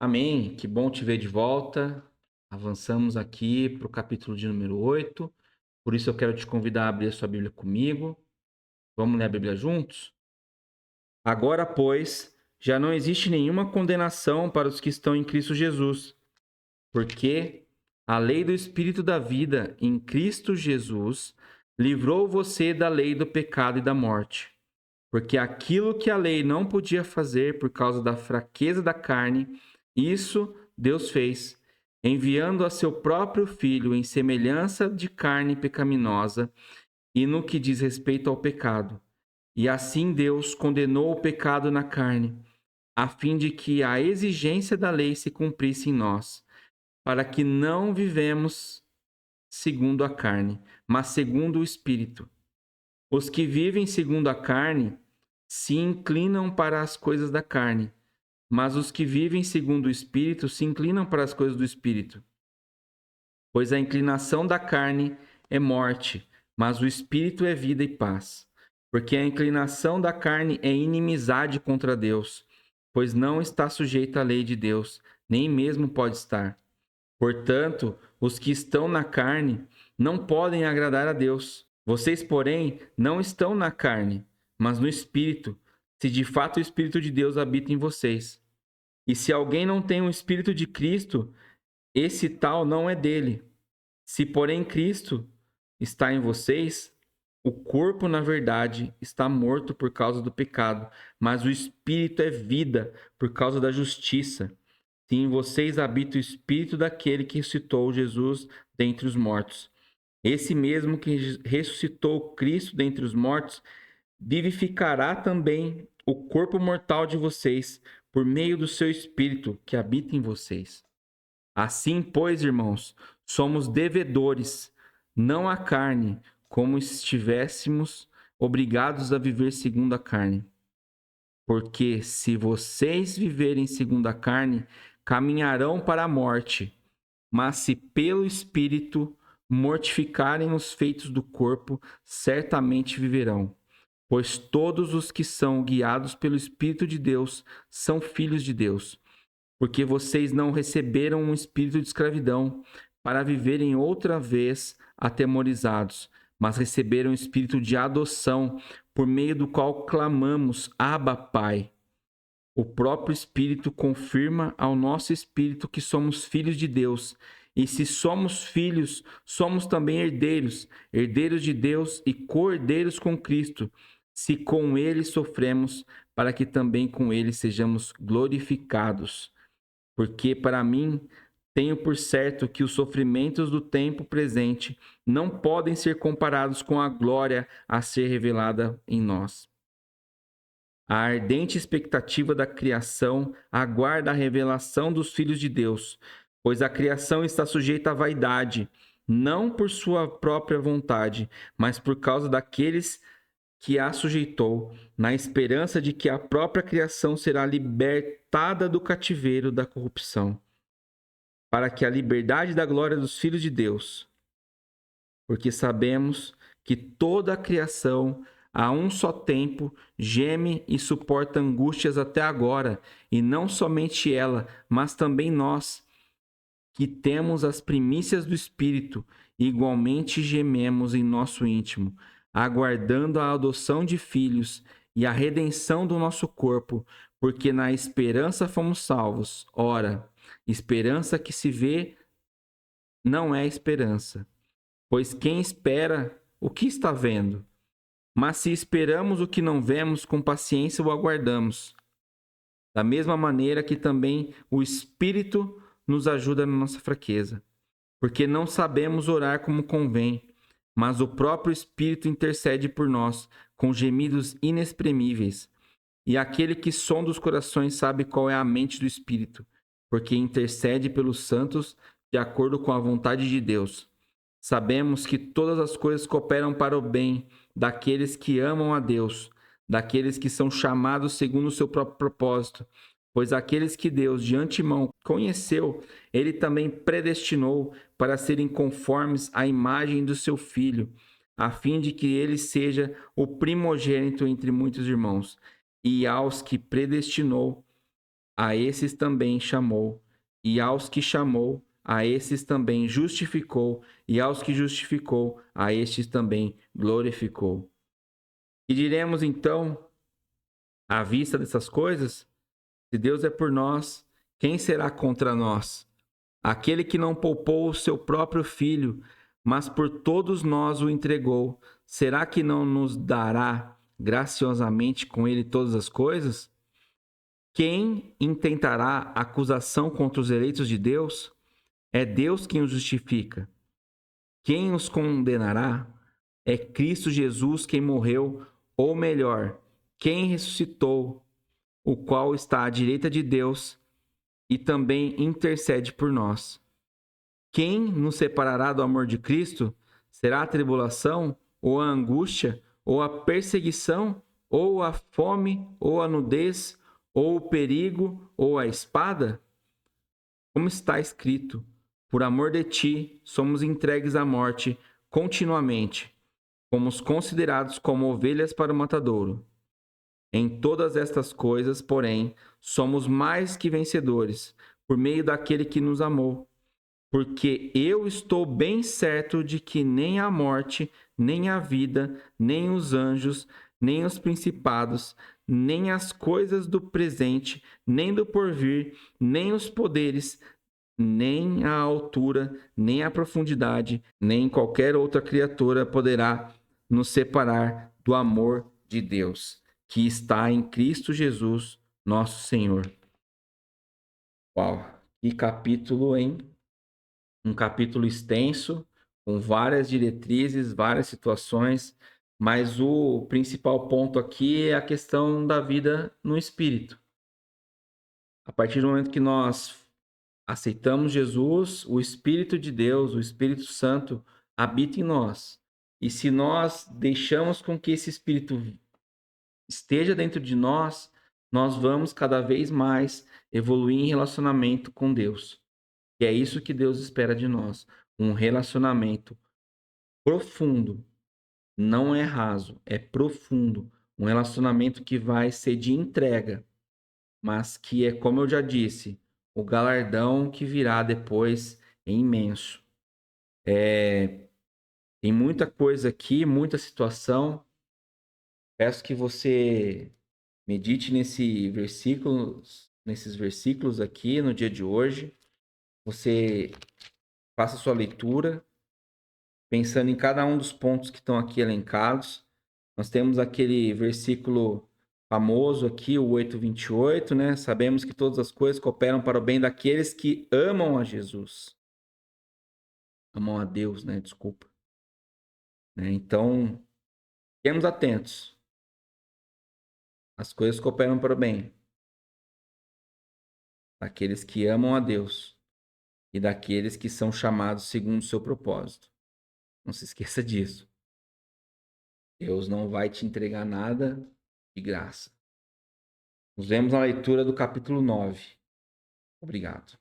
Amém. Que bom te ver de volta. Avançamos aqui para o capítulo de número 8. Por isso eu quero te convidar a abrir a sua Bíblia comigo. Vamos ler a Bíblia juntos? Agora, pois, já não existe nenhuma condenação para os que estão em Cristo Jesus, porque a lei do Espírito da vida em Cristo Jesus livrou você da lei do pecado e da morte. Porque aquilo que a lei não podia fazer por causa da fraqueza da carne, isso Deus fez, enviando a seu próprio Filho em semelhança de carne pecaminosa e no que diz respeito ao pecado. E assim Deus condenou o pecado na carne, a fim de que a exigência da lei se cumprisse em nós, para que não vivemos segundo a carne, mas segundo o Espírito. Os que vivem segundo a carne se inclinam para as coisas da carne, mas os que vivem segundo o Espírito se inclinam para as coisas do Espírito. Pois a inclinação da carne é morte, mas o Espírito é vida e paz. Porque a inclinação da carne é inimizade contra Deus, pois não está sujeita à lei de Deus, nem mesmo pode estar. Portanto, os que estão na carne não podem agradar a Deus. Vocês, porém, não estão na carne, mas no Espírito, se de fato o Espírito de Deus habita em vocês. E se alguém não tem o Espírito de Cristo, esse tal não é dele. Se, porém, Cristo está em vocês, o corpo, na verdade, está morto por causa do pecado, mas o Espírito é vida por causa da justiça. Se em vocês habita o Espírito daquele que ressuscitou Jesus dentre os mortos. Esse mesmo que ressuscitou Cristo dentre os mortos, vivificará também o corpo mortal de vocês, por meio do seu Espírito que habita em vocês. Assim, pois, irmãos, somos devedores, não à carne, como estivéssemos obrigados a viver segundo a carne. Porque se vocês viverem segundo a carne, caminharão para a morte. Mas se pelo Espírito mortificarem os feitos do corpo, certamente viverão. Pois todos os que são guiados pelo Espírito de Deus são filhos de Deus. Porque vocês não receberam um espírito de escravidão para viverem outra vez atemorizados, mas receberam um espírito de adoção, por meio do qual clamamos: Abba, Pai. O próprio Espírito confirma ao nosso espírito que somos filhos de Deus. E se somos filhos, somos também herdeiros, herdeiros de Deus e co-herdeiros com Cristo, se com ele sofremos, para que também com ele sejamos glorificados. Porque para mim tenho por certo que os sofrimentos do tempo presente não podem ser comparados com a glória a ser revelada em nós. A ardente expectativa da criação aguarda a revelação dos filhos de Deus, pois a criação está sujeita à vaidade, não por sua própria vontade, mas por causa daqueles que a sujeitou, na esperança de que a própria criação será libertada do cativeiro da corrupção, para que a liberdade da glória dos filhos de Deus, porque sabemos que toda a criação, a um só tempo, geme e suporta angústias até agora, e não somente ela, mas também nós, que temos as primícias do Espírito, igualmente gememos em nosso íntimo, aguardando a adoção de filhos e a redenção do nosso corpo, porque na esperança fomos salvos. Ora, esperança que se vê não é esperança, pois quem espera o que está vendo? Mas se esperamos o que não vemos, com paciência o aguardamos. Da mesma maneira que também o Espírito nos ajuda na nossa fraqueza, porque não sabemos orar como convém, mas o próprio Espírito intercede por nós com gemidos inexprimíveis. E aquele que sonda os corações sabe qual é a mente do Espírito, porque intercede pelos santos de acordo com a vontade de Deus. Sabemos que todas as coisas cooperam para o bem daqueles que amam a Deus, daqueles que são chamados segundo o seu próprio propósito. Pois aqueles que Deus de antemão conheceu, ele também predestinou para serem conformes à imagem do seu Filho, a fim de que ele seja o primogênito entre muitos irmãos. E aos que predestinou, a esses também chamou, e aos que chamou, a esses também justificou, e aos que justificou, a estes também glorificou. E diremos então, à vista dessas coisas, se Deus é por nós, quem será contra nós? Aquele que não poupou o seu próprio filho, mas por todos nós o entregou, será que não nos dará graciosamente com ele todas as coisas? Quem intentará acusação contra os eleitos de Deus? É Deus quem os justifica. Quem os condenará? É Cristo Jesus quem morreu, ou melhor, quem ressuscitou, o qual está à direita de Deus e também intercede por nós. Quem nos separará do amor de Cristo? Será a tribulação, ou a angústia, ou a perseguição, ou a fome, ou a nudez, ou o perigo, ou a espada? Como está escrito: por amor de ti, somos entregues à morte continuamente, fomos considerados como ovelhas para o matadouro. Em todas estas coisas, porém, somos mais que vencedores, por meio daquele que nos amou. Porque eu estou bem certo de que nem a morte, nem a vida, nem os anjos, nem os principados, nem as coisas do presente, nem do porvir, nem os poderes, nem a altura, nem a profundidade, nem qualquer outra criatura poderá nos separar do amor de Deus, que está em Cristo Jesus, nosso Senhor. Uau! Que capítulo, hein? Um capítulo extenso, com várias diretrizes, várias situações, mas o principal ponto aqui é a questão da vida no Espírito. A partir do momento que nós aceitamos Jesus, o Espírito de Deus, o Espírito Santo, habita em nós. E se nós deixamos com que esse Espírito esteja dentro de nós, nós vamos cada vez mais evoluir em relacionamento com Deus. E é isso que Deus espera de nós. Um relacionamento profundo. Não é raso, é profundo. Um relacionamento que vai ser de entrega, mas que é, como eu já disse, o galardão que virá depois é imenso. Tem muita coisa aqui, muita situação. Peço que você medite nesses versículos aqui no dia de hoje. Você faça sua leitura, pensando em cada um dos pontos que estão aqui elencados. Nós temos aquele versículo famoso aqui, o 8:28, né? Sabemos que todas as coisas cooperam para o bem daqueles que amam a Jesus. Amam a Deus, né? Desculpa. Então, fiquemos atentos. As coisas cooperam para o bem daqueles que amam a Deus e daqueles que são chamados segundo o seu propósito. Não se esqueça disso. Deus não vai te entregar nada de graça. Nos vemos na leitura do capítulo 9. Obrigado.